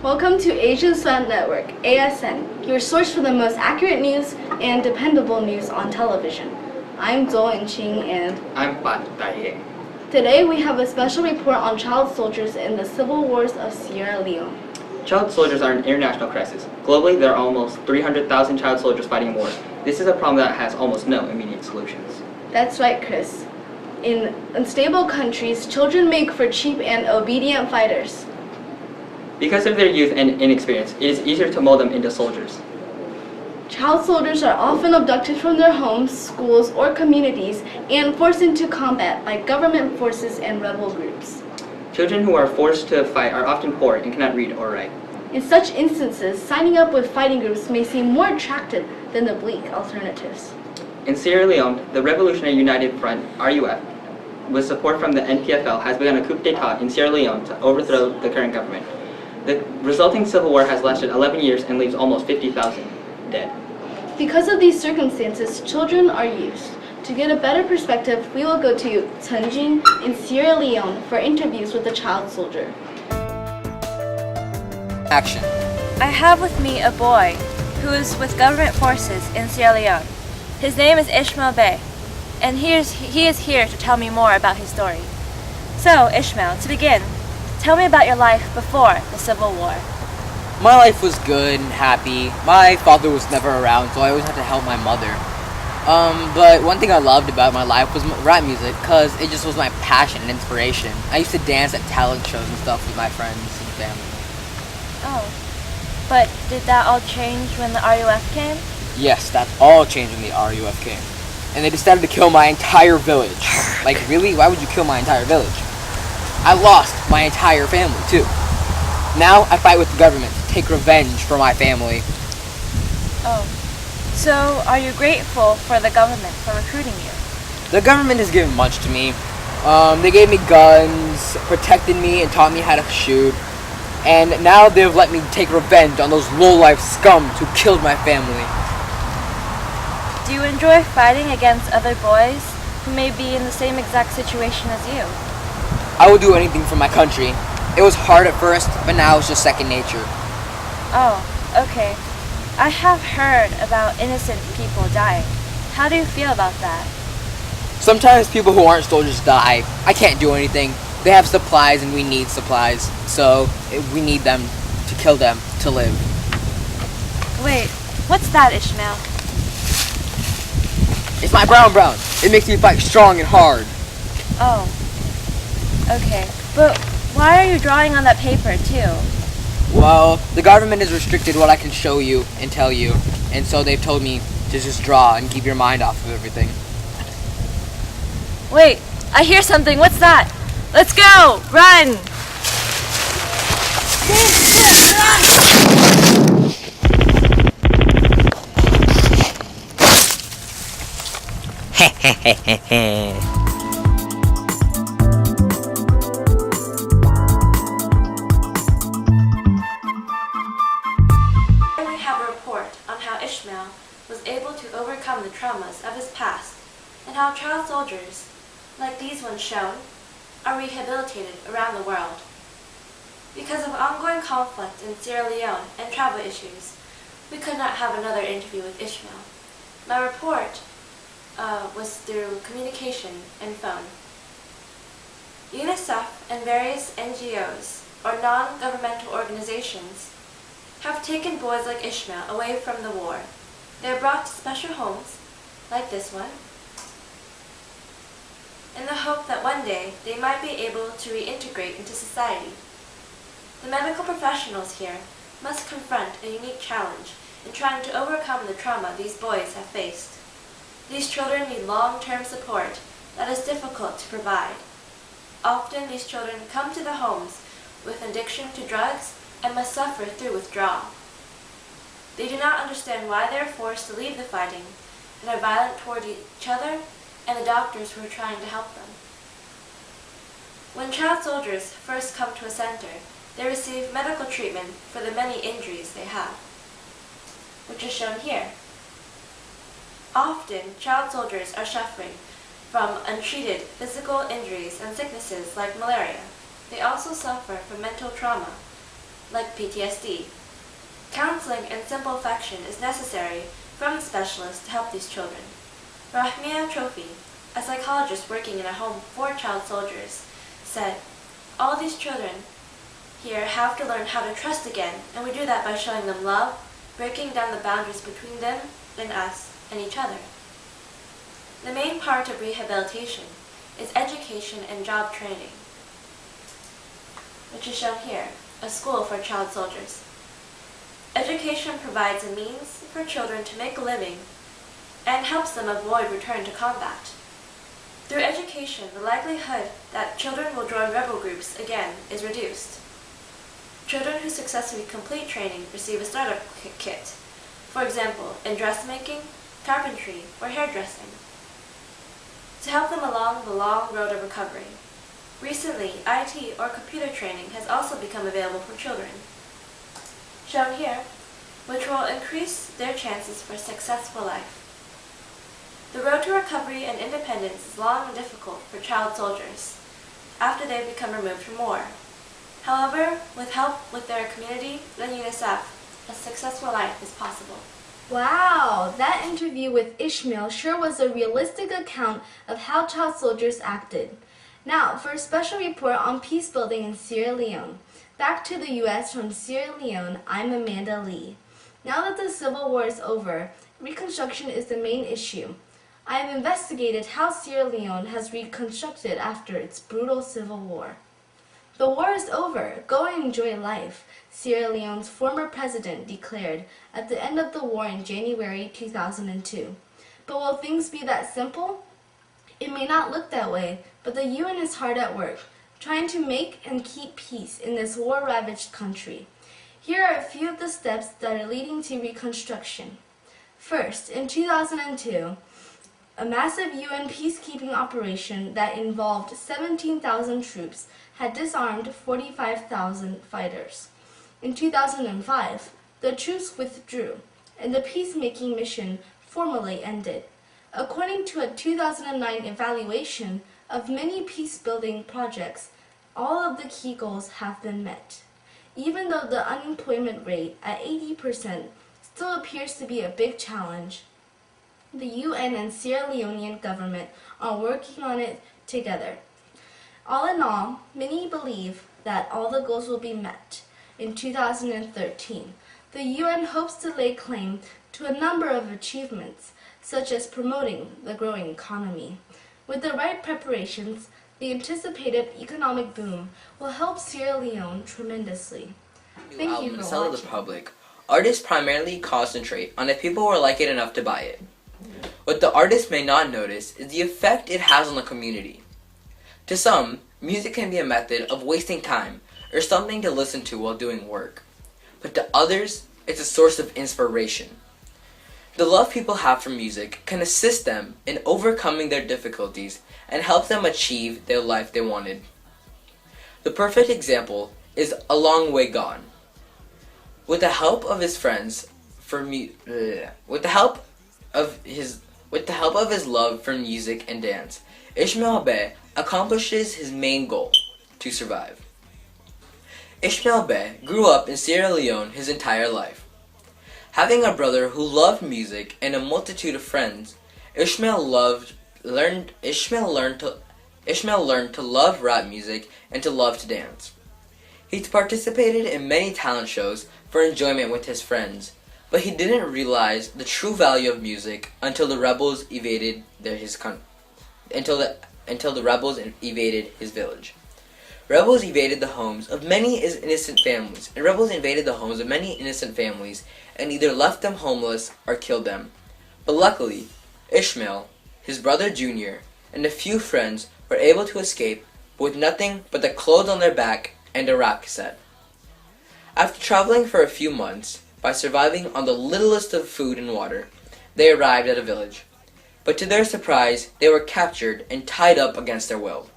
Welcome to Asian Sun Network, ASN, your source for the most accurate news and dependable news on television. I'm Zhou Ching and I'm Pat Taye. Today we have a special report on child soldiers in the civil wars of Sierra Leone. Child soldiers are an international crisis. Globally, there are almost 300,000 child soldiers fighting wars. This is a problem that has almost no immediate solutions. That's right, Chris. In unstable countries, children make for cheap and obedient fighters. Because of their youth and inexperience, it is easier to mold them into soldiers. Child soldiers are often abducted from their homes, schools, or communities and forced into combat by government forces and rebel groups. Children who are forced to fight are often poor and cannot read or write. In such instances, signing up with fighting groups may seem more attractive than the bleak alternatives. In Sierra Leone, the Revolutionary United Front, RUF, with support from the NPFL, has begun a coup d'etat in Sierra Leone to overthrow the current government. The resulting civil war has lasted 11 years and leaves almost 50,000 dead. Because of these circumstances, children are used. To get a better perspective, we will go to Chenjin in Sierra Leone for interviews with a child soldier. Action. I have with me a boy who is with government forces in Sierra Leone. His name is Ishmael Bey, and he is here to tell me more about his story. So, Ishmael, to begin, tell me about your life before the Civil War. My life was good and happy. My father was never around, so I always had to help my mother. But one thing I loved about my life was rap music, because it just was my passion and inspiration. I used to dance at talent shows and stuff with my friends and family. Oh, but did that all change when the RUF came? Yes, that all changed when the RUF came. And they decided to kill my entire village. Like, really? Why would you kill my entire village? I lost my entire family, too. Now I fight with the government to take revenge for my family. Oh, so are you grateful for the government for recruiting you? The government has given much to me. They gave me guns, protected me, and taught me how to shoot. And now they've let me take revenge on those low-life scum who killed my family. Do you enjoy fighting against other boys who may be in the same exact situation as you? I will do anything for my country. It was hard at first, but now it's just second nature. Oh, okay. I have heard about innocent people dying. How do you feel about that? Sometimes people who aren't soldiers die. I can't do anything. They have supplies and we need supplies. So we need them to kill them to live. Wait, what's that, Ishmael? It's my brown. It makes me fight strong and hard. Oh, okay. But why are you drawing on that paper, too? Well, the government has restricted what I can show you and tell you, and so they've told me to just draw and keep your mind off of everything. Wait, I hear something. What's that? Let's go! Run! Ishmael was able to overcome the traumas of his past, and how child soldiers, like these ones shown, are rehabilitated around the world. Because of ongoing conflict in Sierra Leone and travel issues, we could not have another interview with Ishmael. My report was through communication and phone. UNICEF and various NGOs, or non-governmental organizations, have taken boys like Ishmael away from the war. They are brought to special homes, like this one, in the hope that one day they might be able to reintegrate into society. The medical professionals here must confront a unique challenge in trying to overcome the trauma these boys have faced. These children need long-term support that is difficult to provide. Often these children come to the homes with addiction to drugs and must suffer through withdrawal. They do not understand why they are forced to leave the fighting and are violent toward each other and the doctors who are trying to help them. When child soldiers first come to a center, they receive medical treatment for the many injuries they have, which is shown here. Often, child soldiers are suffering from untreated physical injuries and sicknesses like malaria. They also suffer from mental trauma. like PTSD. Counseling and simple affection is necessary from the specialist to help these children. Rahmia Trophy, a psychologist working in a home for child soldiers, said, "All these children here have to learn how to trust again, and we do that by showing them love, breaking down the boundaries between them and us and each other." The main part of rehabilitation is education and job training, which is shown here, a school for child soldiers. Education provides a means for children to make a living and helps them avoid return to combat. Through education, the likelihood that children will join rebel groups again is reduced. Children who successfully complete training receive a starter kit, for example, in dressmaking, carpentry, or hairdressing, to help them along the long road of recovery. Recently, IT or computer training has also become available for children, shown here, which will increase their chances for a successful life. The road to recovery and independence is long and difficult for child soldiers after they've become removed from war. However, with help with their community and UNICEF, a successful life is possible. Wow, that interview with Ishmael sure was a realistic account of how child soldiers acted. Now, for a special report on peace building in Sierra Leone. Back to the U.S. from Sierra Leone, I'm Amanda Lee. Now that the Civil War is over, reconstruction is the main issue. I have investigated how Sierra Leone has reconstructed after its brutal civil war. The war is over. Go and enjoy life, Sierra Leone's former president declared at the end of the war in January 2002. But will things be that simple? It may not look that way, but the UN is hard at work, trying to make and keep peace in this war-ravaged country. Here are a few of the steps that are leading to reconstruction. First, in 2002, a massive UN peacekeeping operation that involved 17,000 troops had disarmed 45,000 fighters. In 2005, the troops withdrew, and the peacemaking mission formally ended. According to a 2009 evaluation of many peace-building projects, all of the key goals have been met. Even though the unemployment rate at 80% still appears to be a big challenge, the UN and Sierra Leonean government are working on it together. All in all, many believe that all the goals will be met. In 2013, the UN hopes to lay claim to a number of achievements, such as promoting the growing economy. With the right preparations, the anticipated economic boom will help Sierra Leone tremendously. Thank you for sell to the watching. public. Artists primarily concentrate on if people will like it enough to buy it. What the artist may not notice is the effect it has on the community. To some, music can be a method of wasting time or something to listen to while doing work. But to others, it's a source of inspiration. The love people have for music can assist them in overcoming their difficulties and help them achieve their life they wanted. The perfect example is A Long Way Gone. With the help of his love for music and dance, Ishmael Bey accomplishes his main goal, to survive. Ishmael Bey grew up in Sierra Leone his entire life. Having a brother who loved music and a multitude of friends, Ishmael learned to love rap music and to love to dance. He participated in many talent shows for enjoyment with his friends, but he didn't realize the true value of music until the rebels invaded his village. Rebels invaded the homes of many innocent families, and either left them homeless or killed them. But luckily, Ishmael, his brother Junior, and a few friends were able to escape with nothing but the clothes on their back and a rap cassette. After traveling for a few months, by surviving on the littlest of food and water, they arrived at a village. But to their surprise, they were captured and tied up against their will.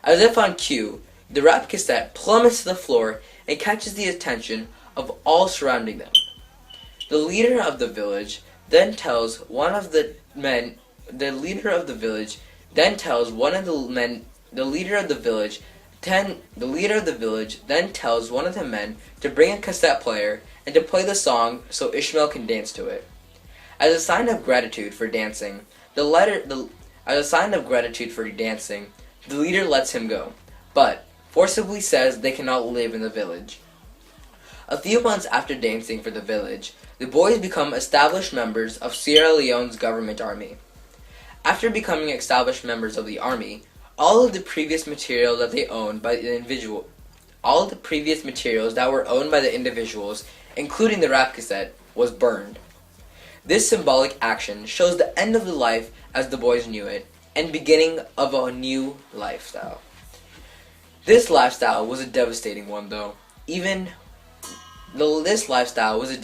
As if on cue, the rap cassette plummets to the floor and catches the attention of all surrounding them. The leader of the village then tells one of the men The leader of the village then tells one of the men to bring a cassette player and to play the song so Ishmael can dance to it. As a sign of gratitude for dancing, the leader lets him go, but forcibly says they cannot live in the village. A few months after dancing for the village, the boys become established members of Sierra Leone's government army. After becoming established members of the army, all of the previous material that they owned by the individual, all of the previous materials that were owned by the individuals, including the rap cassette, was burned. This symbolic action shows the end of the life as the boys knew it, and beginning of a new lifestyle. This lifestyle was a devastating one, though. This lifestyle was a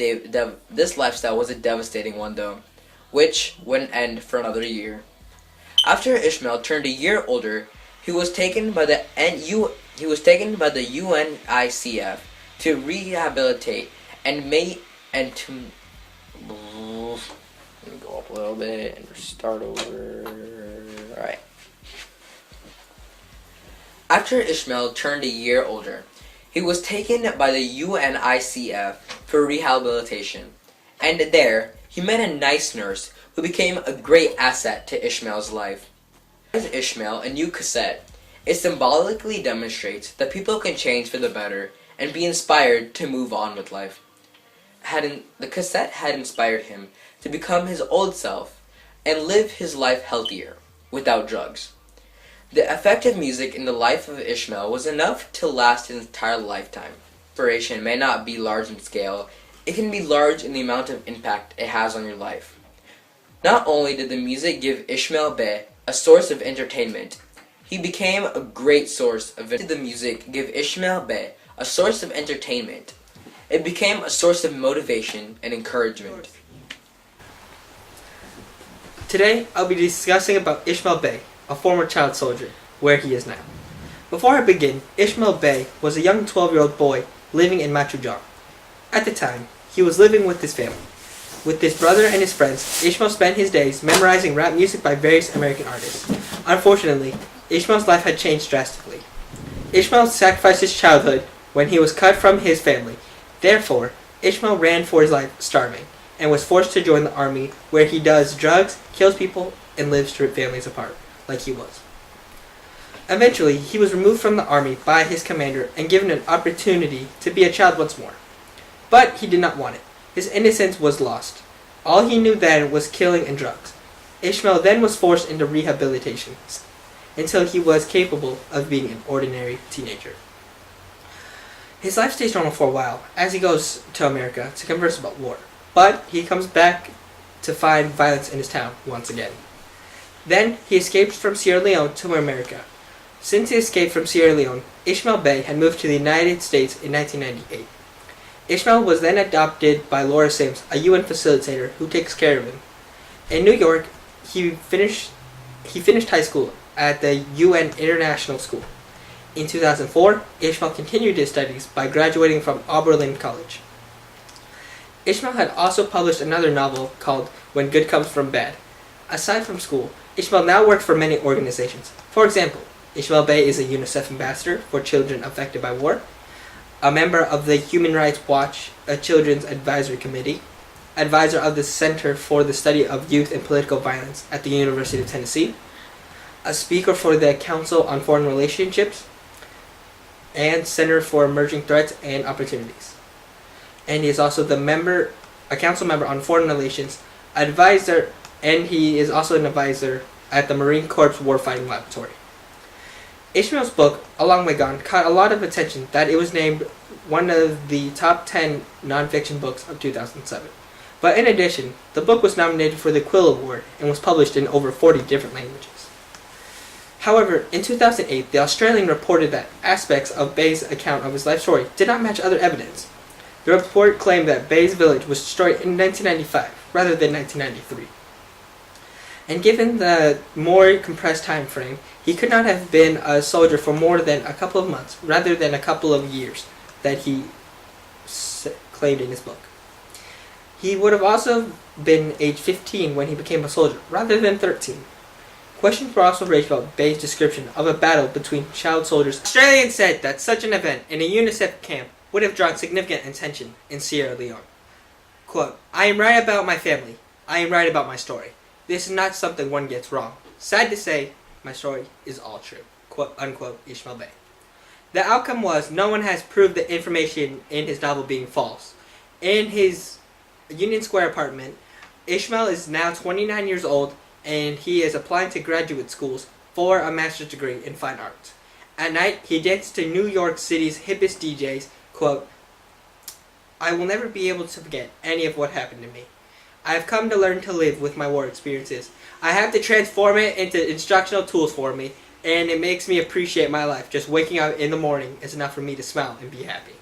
devastating one, though, which wouldn't end for another year. After Ishmael turned a year older, he was taken by the UNICEF to rehabilitate let me go up a little bit and start over. Alright. After Ishmael turned a year older, he was taken by the UNICEF for rehabilitation, and there he met a nice nurse who became a great asset to Ishmael's life. As Ishmael, a new cassette, it symbolically demonstrates that people can change for the better and be inspired to move on with life. The cassette had inspired him to become his old self and live his life healthier, without drugs. The effective music in the life of Ishmael was enough to last his entire lifetime. Inspiration may not be large in scale, it can be large in the amount of impact it has on your life. Not only did the music give Ishmael Bey a source of entertainment, he became a great source of the music give Ishmael Bey a source of entertainment. It became a source of motivation and encouragement. Today, I'll be discussing about Ishmael Bey, a former child soldier, where he is now. Before I begin, Ishmael Bey was a young 12-year-old boy living in Machujang. At the time, he was living with his family. With his brother and his friends, Ishmael spent his days memorizing rap music by various American artists. Unfortunately, Ishmael's life had changed drastically. Ishmael sacrificed his childhood when he was cut from his family. Therefore, Ishmael ran for his life starving, and was forced to join the army, where he does drugs, kills people, and lives to rip families apart, like he was. Eventually, he was removed from the army by his commander and given an opportunity to be a child once more. But he did not want it. His innocence was lost. All he knew then was killing and drugs. Ishmael then was forced into rehabilitation until he was capable of being an ordinary teenager. His life stays normal for a while, as he goes to America to converse about war. But he comes back to find violence in his town once again. Then he escaped from Sierra Leone to America. Since he escaped from Sierra Leone, Ishmael Bey had moved to the United States in 1998. Ishmael was then adopted by Laura Sims, a UN facilitator who takes care of him. In New York, he finished high school at the UN International School. In 2004, Ishmael continued his studies by graduating from Oberlin College. Ishmael had also published another novel called When Good Comes From Bad. Aside from school, Ishmael now works for many organizations. For example, Ishmael Bey is a UNICEF ambassador for children affected by war, a member of the Human Rights Watch, a Children's Advisory Committee, advisor of the Center for the Study of Youth and Political Violence at the University of Tennessee, a speaker for the Council on Foreign Relationships, and Center for Emerging Threats and Opportunities. And he is also a council member on foreign relations, advisor, and he is also an advisor at the Marine Corps Warfighting Laboratory. Ishmael's book, A Long Way Gone, caught a lot of attention that it was named one of the top 10 nonfiction books of 2007. But in addition, the book was nominated for the Quill Award and was published in over 40 different languages. However, in 2008, the Australian reported that aspects of Bey's account of his life story did not match other evidence. The report claimed that Bey's village was destroyed in 1995 rather than 1993. And given the more compressed time frame, he could not have been a soldier for more than a couple of months rather than a couple of years that he claimed in his book. He would have also been age 15 when he became a soldier rather than 13. Question for Oswald Rachel Bay's description of a battle between child soldiers. Australians said that such an event in a UNICEF camp would have drawn significant attention in Sierra Leone. Quote, I am right about my family. I am right about my story. This is not something one gets wrong. Sad to say, my story is all true. Quote, unquote, Ishmael Bay. The outcome was no one has proved the information in his novel being false. In his Union Square apartment, Ishmael is now 29 years old and he is applying to graduate schools for a master's degree in fine arts. At night, he dances to New York City's hippest DJs, quote, I will never be able to forget any of what happened to me. I have come to learn to live with my war experiences. I have to transform it into instructional tools for me, and it makes me appreciate my life. Just waking up in the morning is enough for me to smile and be happy.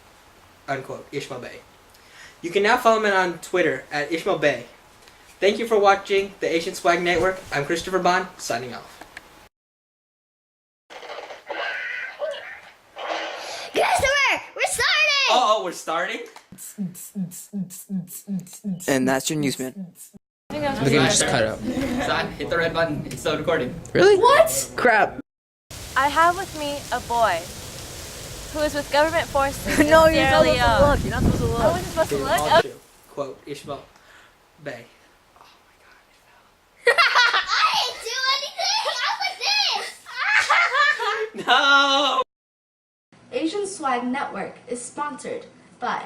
Unquote, Ishmael Bay. You can now follow me on Twitter at Ishmael Bay. Thank you for watching the Asian Swag Network. I'm Christopher Bond, signing off. Christopher, we're starting! Oh, we're starting? And that's your newsman. The game just cut out. Zach, hit the red button. It's still recording. Really? What? Crap. I have with me a boy who is with government forces in No, you're Sierra not Leone. supposed to look. You're not supposed to I look. wasn't supposed to look? All true. Quote, Ishmael Bay. Oh my god, I didn't do anything! I was like this! No! Asian Swag Network is sponsored by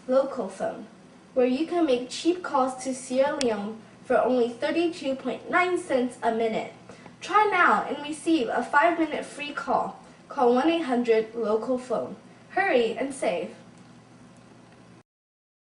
Local Phone, where you can make cheap calls to Sierra Leone for only 32.9 cents a minute. Try now and receive a 5-minute free call. Call 1-800-LOCAL-PHONE. Hurry and save.